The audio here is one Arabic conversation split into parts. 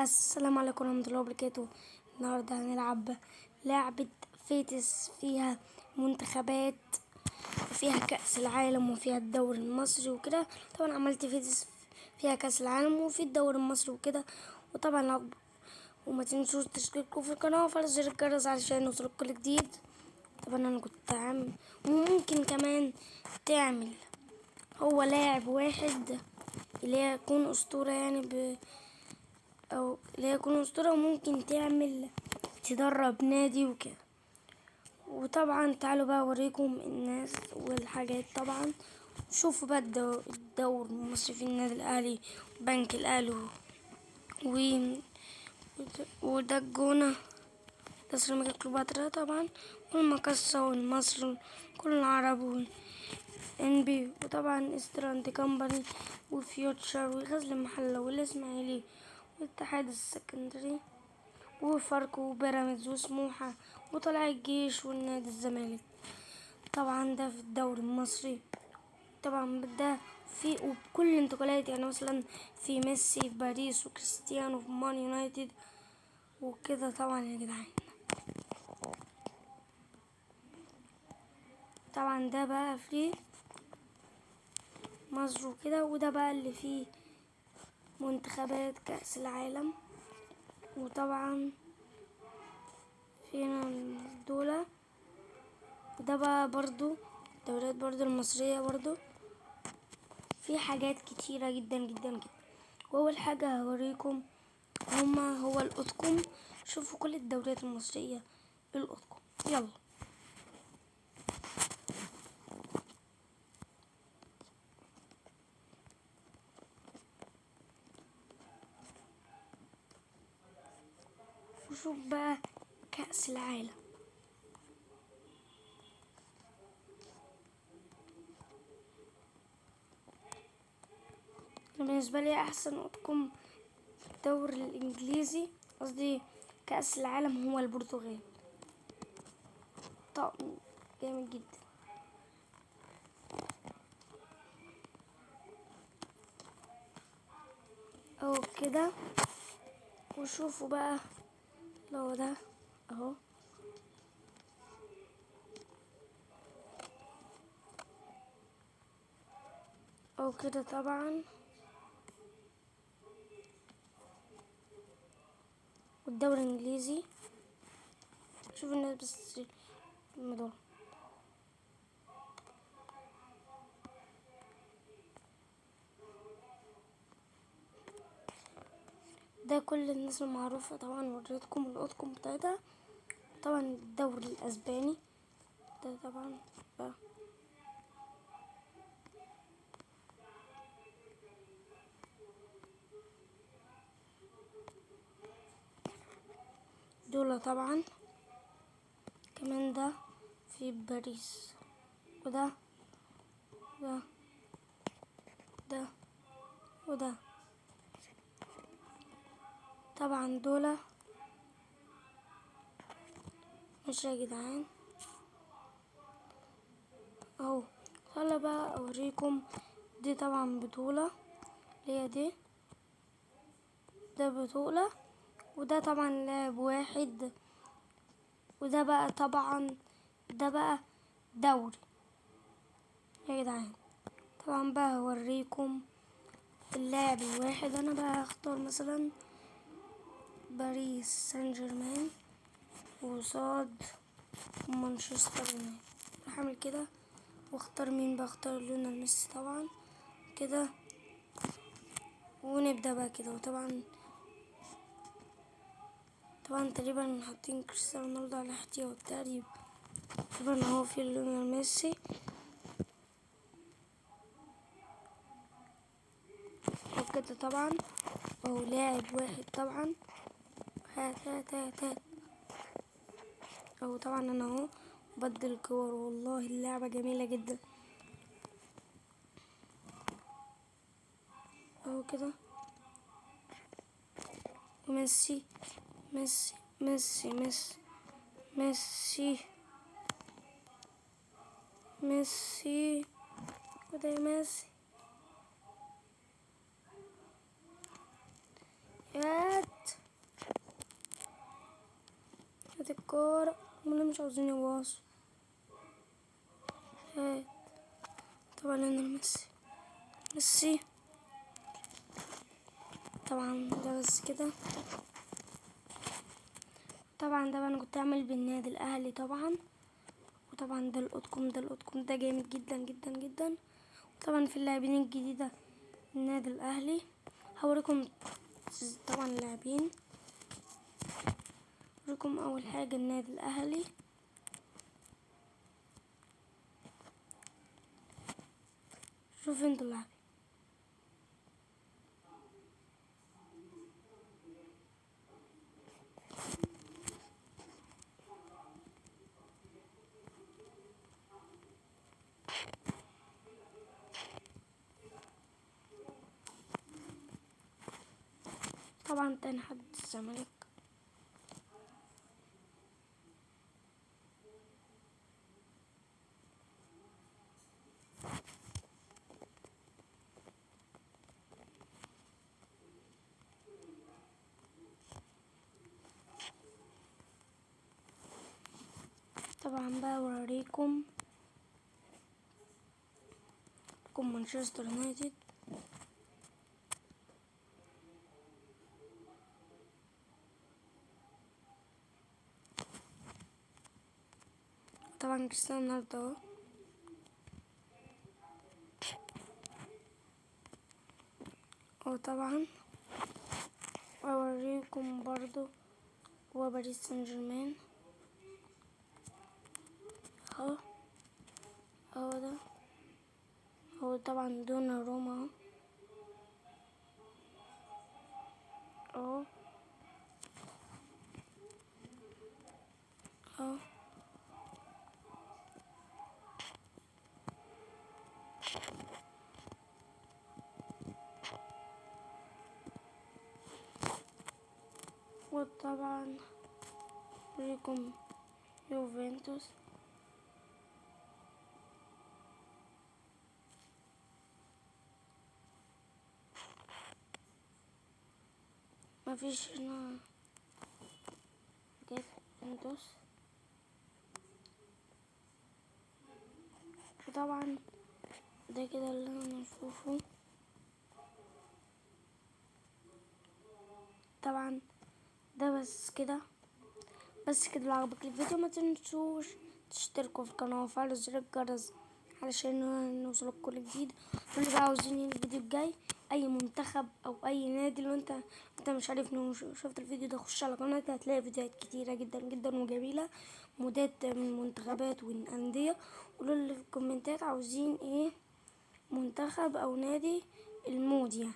السلام عليكم ورحمة الله وبركاته. النهاردة هنلعب لعبة فيتس، فيها منتخبات وفيها كأس العالم وفيها الدوري المصري وكده. طبعا عملت فيتس فيها كأس العالم وفي الدوري المصري وكده. وطبعا وما تنسوش تشتركوا في القناة وفعل زر الجرس علشان يوصلك كل جديد. طبعا انا كنت عامل وممكن كمان تعمل هو لاعب واحد اللي يكون أسطورة، يعني او لا يكون اسطوره، وممكن تعمل تدرب نادي وكده. وطبعا تعالوا بقى اوريكم الناس والحاجات. طبعا شوفوا بقى الدور المصري في النادي الاهلي وبنك الاهلي وده الجونه، ده سيراميكا كليوباترا طبعا، والمقصة والمصر كل العرب والانبي، وطبعا استراند كمباني وفيوتشر وغزل المحلة والاسماعيلي والاتحاد السكندري وفاركو وبيراميدز وسموحة وطلائع الجيش والنادي الزمالك. طبعا ده في الدوري المصري. طبعا ده في وبكل الانتقالات، يعني مثلا في ميسي في باريس وكريستيانو في مان يونايتد وكده. طبعا يا جدعان، طبعا ده بقى في مصر وكده. وده بقى اللي فيه منتخبات كأس العالم. وطبعا فينا دولة. وده بقى برضو الدوريات برضو المصرية برضو في حاجات كتيرة جدا جدا جدا. وأول حاجة هوريكم هو الأطقم. شوفوا كل الدوريات المصرية الأطقم. يلا وشوف بقى كأس العالم. بالنسبة لي أحسن أطقم الدوري الإنجليزي، قصدي كأس العالم، هو البرتغال. طقم جامد جدا. اهو كده. وشوفوا بقى لو ده اهو او كده. طبعا والدوري الانجليزي، شوفوا الناس بس الموضوع ده كل الناس المعروفة. طبعا وريتكم الأطقم بتاعتها. طبعا الدوري الأسباني ده طبعا بقى دول. طبعا كمان ده في باريس، وده ده ده وده. طبعا دول مش يا جدعان اهو. خلا بقى اوريكم دي طبعا بطولة، اللي هي دي، ده بطولة. وده طبعا لاعب واحد. وده بقى طبعا ده بقى دوري يا جدعان. طبعا بقى هوريكم اللاعب الواحد. انا بقى هختار مثلا باريس سان جيرمان وصاد مانشستر يونايتد. هعمل كده واختار مين بقى. اختار ليونيل ميسي طبعا كده. ونبدأ بقى كده. وطبعا تقريبا حاطين كريستيانو رونالدو على احتياط تقريبا هو في ليونيل ميسي وكده. طبعا هو لاعب واحد طبعا. هات اهو. طبعا انا اهو بدل الكور. والله اللعبة جميلة جدا اهو كده. وميسي ميسي ميسي ميسي ميسي ميسي وده ميسي. هات هات الكورة، هما مش عاوزين يواصلوا. هات. طبعا انا ميسي. طبعا ده بس كده. طبعا ده انا كنت اعمل بالنادي الاهلي طبعا. وطبعا ده القطكم ده جامد جدا جدا جدا. طبعا في اللاعبين الجديدة النادي الاهلي هوريكم. طبعا اللاعبين، هوريكم اول حاجة النادي الاهلي. شوف انتوا اللاعبين. طبعا تاني حد الزمالك. طبعا بقى وريكم مانشستر يونايتد. طبعا كريستيانو رونالدو اهو. وطبعا اوريكم برضو هو باريس سان جيرمان اهو. اهو ده هو طبعا دون روما اهو. اهو. وطبعا اوريكم يوفنتوس. مفيش هنا يوفنتوس. وطبعا ده كده اللي انا نشوفه. طبعا ده بس كده. لو عجبك الفيديو ما تنسوش تشتركوا في القناة وفعلوا زر الجرس علشان نوصلك كل جديد. واللي بقى عاوزين الفيديو الجاي اي منتخب او اي نادي، لو انت مش عارف شفت الفيديو ده، خش على قناتي هتلاقي فيديوهات كتيرة جدا جدا وجميلة، مودات من منتخبات واندية. قولوا لي في الكومنتات عاوزين ايه منتخب او نادي المود يعني.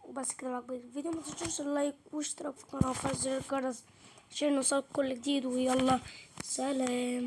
وبس كده، لو عجبك الفيديو ما تنسوش اللايك واشتراك في القناة وفعل زر الجرس عشان نوصلك كل جديد. ويلا سلام.